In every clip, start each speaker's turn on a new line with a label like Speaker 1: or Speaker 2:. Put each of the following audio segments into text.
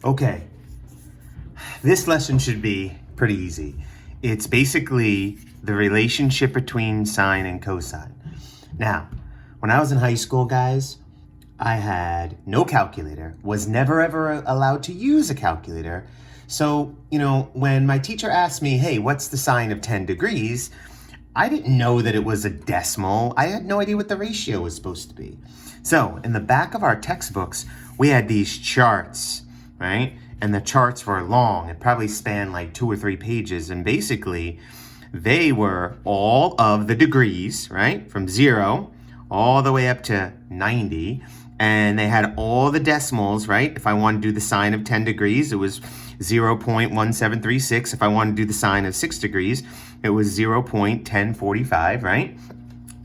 Speaker 1: Okay, this lesson should be pretty easy. It's basically the relationship between sine and cosine. Now, when I was in high school, guys, I had no calculator, was never ever allowed to use a calculator. So, when my teacher asked me, hey, what's the sine of 10 degrees? I didn't know that it was a decimal. I had no idea what the ratio was supposed to be. So, in the back of our textbooks, we had these charts, right? And the charts were long. It probably spanned like 2 or 3 pages. And basically, they were all of the degrees, right? From 0 all the way up to 90. And they had all the decimals, right? If I wanted to do the sine of 10 degrees, it was 0.1736. If I wanted to do the sine of 6 degrees, it was 0.1045, right?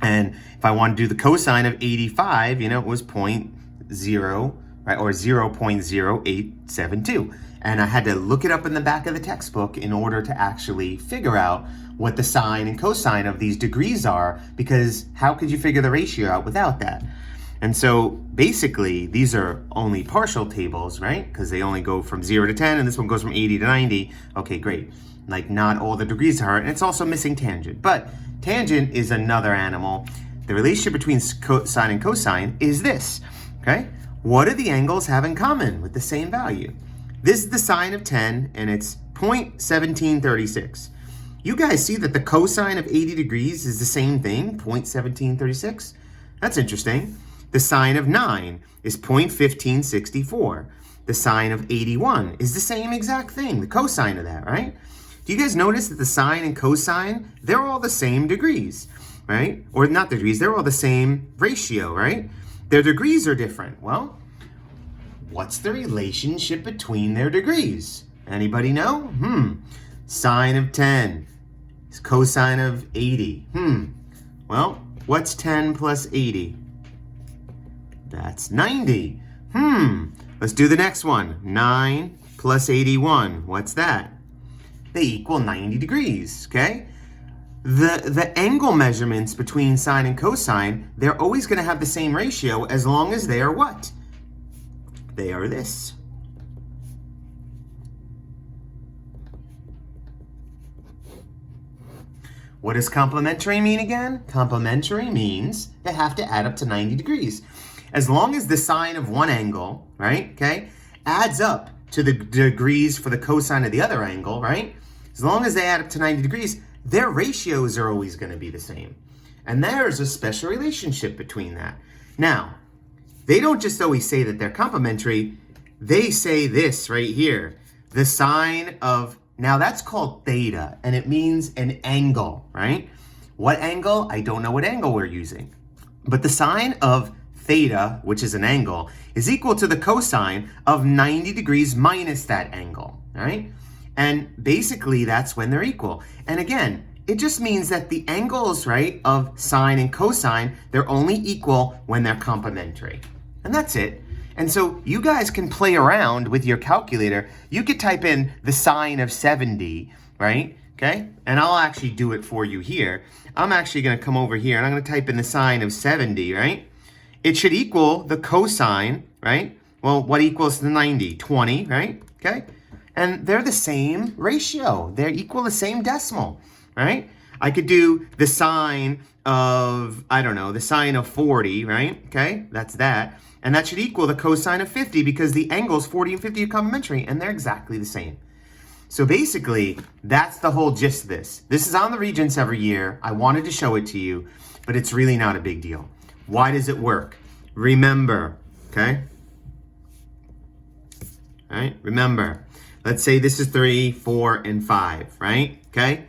Speaker 1: And if I wanted to do the cosine of 85, it was 0.0, right? Or 0.0872. And I had to look it up in the back of the textbook in order to actually figure out what the sine and cosine of these degrees are, because how could you figure the ratio out without that? And so basically, these are only partial tables, right? Because they only go from 0 to 10, and this one goes from 80 to 90. Okay, great. Like, not all the degrees are, and it's also missing tangent. But tangent is another animal. The relationship between sine and cosine is this, okay? What do the angles have in common with the same value? This is the sine of 10, and it's 0.1736. You guys see that the cosine of 80 degrees is the same thing, 0.1736? That's interesting. The sine of 9 is 0.1564. The sine of 81 is the same exact thing, the cosine of that, right? Do you guys notice that the sine and cosine, they're all the same degrees, right? Or not degrees, they're all the same ratio, right? Their degrees are different. Well, what's the relationship between their degrees? Anybody know? Sine of 10 is cosine of 80. Well, what's 10 plus 80? That's 90. Let's do the next one. 9 plus 81. What's that? They equal 90 degrees, okay? The angle measurements between sine and cosine, they're always going to have the same ratio as long as they are what? They are this. What does complementary mean again? Complementary means they have to add up to 90 degrees. As long as the sine of one angle, right, okay, adds up to the degrees for the cosine of the other angle, right? As long as they add up to 90 degrees, their ratios are always going to be the same. And there's a special relationship between that. Now, they don't just always say that they're complementary. They say this right here. The sine of, now that's called theta, and it means an angle, right? What angle? I don't know what angle we're using. But the sine of theta, which is an angle, is equal to the cosine of 90 degrees minus that angle, right? And basically, that's when they're equal. And again, it just means that the angles, right, of sine and cosine, they're only equal when they're complementary. And that's it. And so you guys can play around with your calculator. You could type in the sine of 70, right? Okay? And I'll actually do it for you here. I'm actually going to come over here and I'm going to type in the sine of 70, right? It should equal the cosine, right? Well, what equals the 90? 20, right? Okay? And they're the same ratio. They're equal the same decimal, right? I could do the sine of, I don't know, the sine of 40, right? Okay? That's that. And that should equal the cosine of 50 because the angles 40 and 50 are complementary and they're exactly the same. So basically, that's the whole gist of this. This is on the Regents every year. I wanted to show it to you, but it's really not a big deal. Why does it work? Remember, okay? All right, remember. Let's say this is 3, 4, and 5, right? Okay?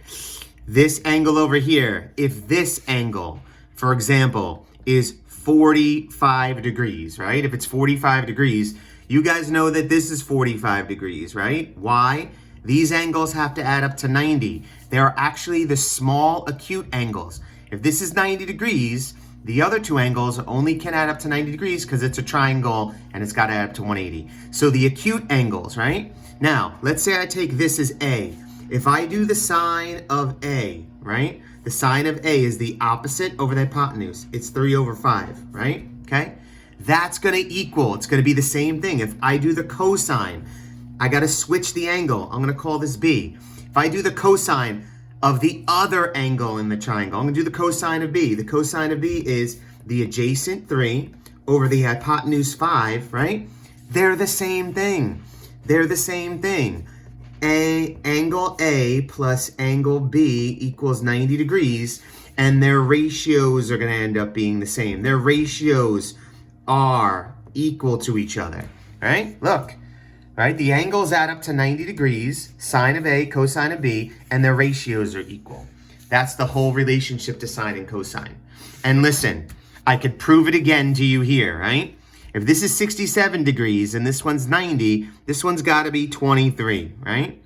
Speaker 1: This angle over here, if this angle, for example, is 45 degrees, right? If it's 45 degrees, you guys know that this is 45 degrees, right? Why? These angles have to add up to 90. They are actually the small acute angles. If this is 90 degrees, the other two angles only can add up to 90 degrees because it's a triangle and it's got to add up to 180. So the acute angles, right? Now, let's say I take this as A. If I do the sine of A, right? The sine of A is the opposite over the hypotenuse. It's 3 over 5, right? Okay? That's going to equal, it's going to be the same thing. If I do the cosine, I got to switch the angle. I'm going to call this B. If I do the cosine of the other angle in the triangle, I'm going to do the cosine of B. The cosine of B is the adjacent 3 over the hypotenuse 5, right? They're the same thing. They're the same thing. Angle A plus angle B equals 90 degrees, and their ratios are going to end up being the same. Their ratios are equal to each other, right? Look, right? The angles add up to 90 degrees, sine of A, cosine of B, and their ratios are equal. That's the whole relationship to sine and cosine. And listen, I could prove it again to you here, right? If this is 67 degrees and this one's 90, this one's got to be 23, right?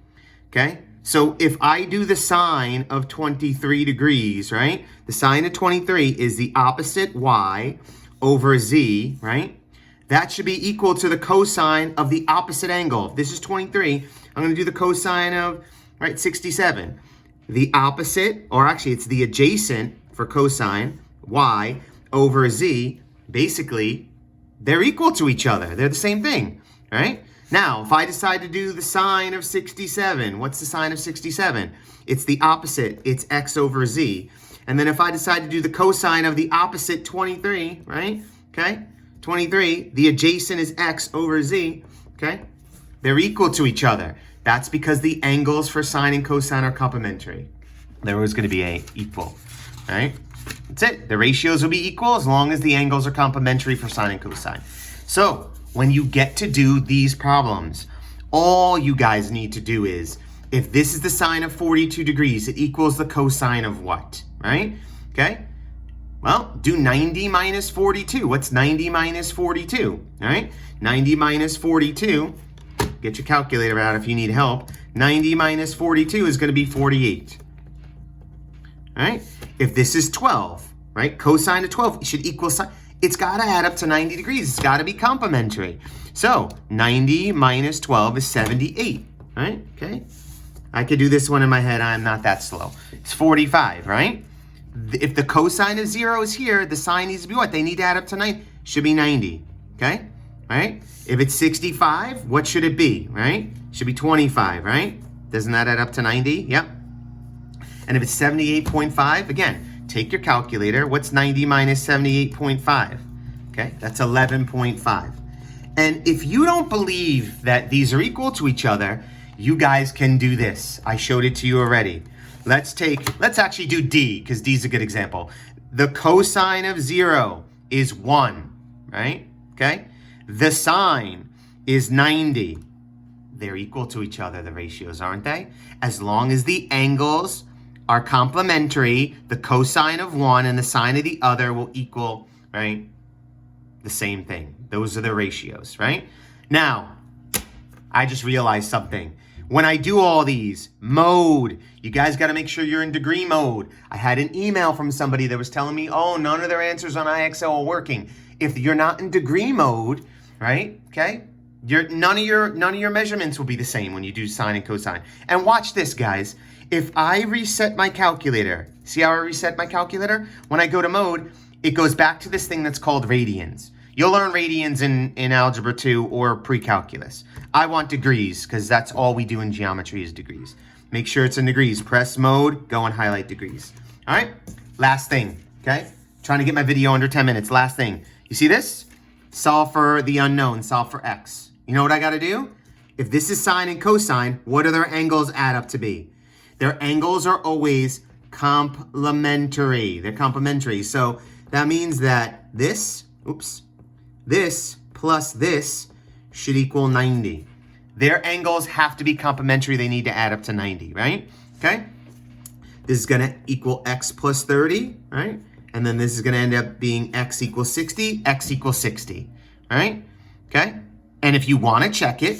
Speaker 1: Okay? So if I do the sine of 23 degrees, right? The sine of 23 is the opposite y over z, right? That should be equal to the cosine of the opposite angle. If this is 23, I'm going to do the cosine of, right, 67. The opposite, or actually it's the adjacent for cosine, y over z, basically, they're equal to each other. They're the same thing, right? Now, if I decide to do the sine of 67, what's the sine of 67? It's the opposite. It's x over z. And then if I decide to do the cosine of the opposite 23, right? Okay? 23, the adjacent is x over z, okay? They're equal to each other. That's because the angles for sine and cosine are complementary. They're always going to be equal, right? That's it. The ratios will be equal as long as the angles are complementary for sine and cosine. So when you get to do these problems, all you guys need to do is, if this is the sine of 42 degrees, it equals the cosine of what, right? Okay? Well, do 90 minus 42. What's 90 minus 42, all right? 90 minus 42, get your calculator out if you need help. 90 minus 42 is going to be 48. All right? If this is 12, right? Cosine of 12 should equal sine. It's got to add up to 90 degrees. It's got to be complementary. So 90 minus 12 is 78, right? Okay. I could do this one in my head. I'm not that slow. It's 45, right? If the cosine of 0 is here, the sine needs to be what? They need to add up to 9. Should be 90, okay? Right? If it's 65, what should it be, right? Should be 25, right? Doesn't that add up to 90? Yep. And if it's 78.5, again, take your calculator. What's 90 minus 78.5? Okay, that's 11.5. And if you don't believe that these are equal to each other, you guys can do this. I showed it to you already. Let's actually do D, because D is a good example. The cosine of 0 is 1, right? Okay? The sine is 90. They're equal to each other, the ratios, aren't they? As long as the angles are complementary, the cosine of one and the sine of the other will equal, right, the same thing. Those are the ratios, right? Now, I just realized something. When I do all these, mode, you guys got to make sure you're in degree mode. I had an email from somebody that was telling me, oh, none of their answers on IXL are working. If you're not in degree mode, right, okay, none of your measurements will be the same when you do sine and cosine. And watch this, guys. If I reset my calculator, see how I reset my calculator? When I go to mode, it goes back to this thing that's called radians. You'll learn radians in Algebra 2 or pre-calculus. I want degrees because that's all we do in geometry is degrees. Make sure it's in degrees. Press mode, go and highlight degrees. All right, last thing, okay? Trying to get my video under 10 minutes. Last thing. You see this? Solve for the unknown, solve for x. You know what I got to do? If this is sine and cosine, what do their angles add up to be? Their angles are always complementary. They're complementary. So that means that this plus this should equal 90. Their angles have to be complementary. They need to add up to 90, right? Okay? This is going to equal x plus 30, right? And then this is going to end up being x equals 60, x equals 60, right? Okay? And if you want to check it,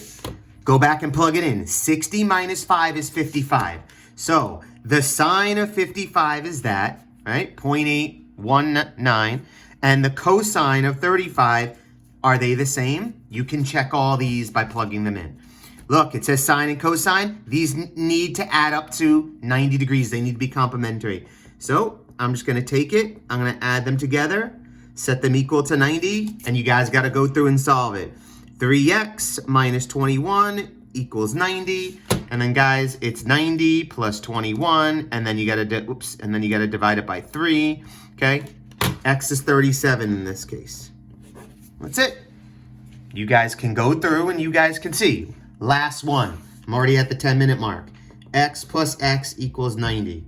Speaker 1: go back and plug it in. 60 minus 5 is 55. So the sine of 55 is that, right? 0.819. And the cosine of 35, are they the same? You can check all these by plugging them in. Look, it says sine and cosine. These need to add up to 90 degrees. They need to be complementary. So I'm just going to take it. I'm going to add them together, set them equal to 90, and you guys got to go through and solve it. 3x minus 21 equals 90. And then guys, it's 90 plus 21, and then you gotta divide it by 3. Okay? X is 37 in this case. That's it. You guys can go through and you guys can see. Last one. I'm already at the 10-minute mark. X plus X equals 90.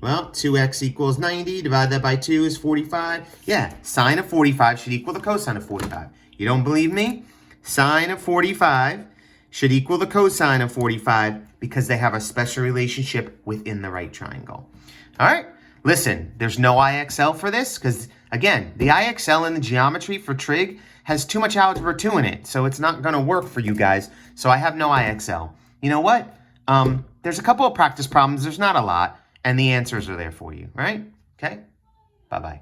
Speaker 1: Well, 2x equals 90. Divide that by 2 is 45. Yeah, sine of 45 should equal the cosine of 45. You don't believe me? Sine of 45 should equal the cosine of 45 because they have a special relationship within the right triangle. All right? Listen, there's no IXL for this because, again, the IXL in the geometry for trig has too much algebra 2 in it, so it's not going to work for you guys. So I have no IXL. You know what? There's a couple of practice problems. There's not a lot, and the answers are there for you, right? Okay? Bye-bye.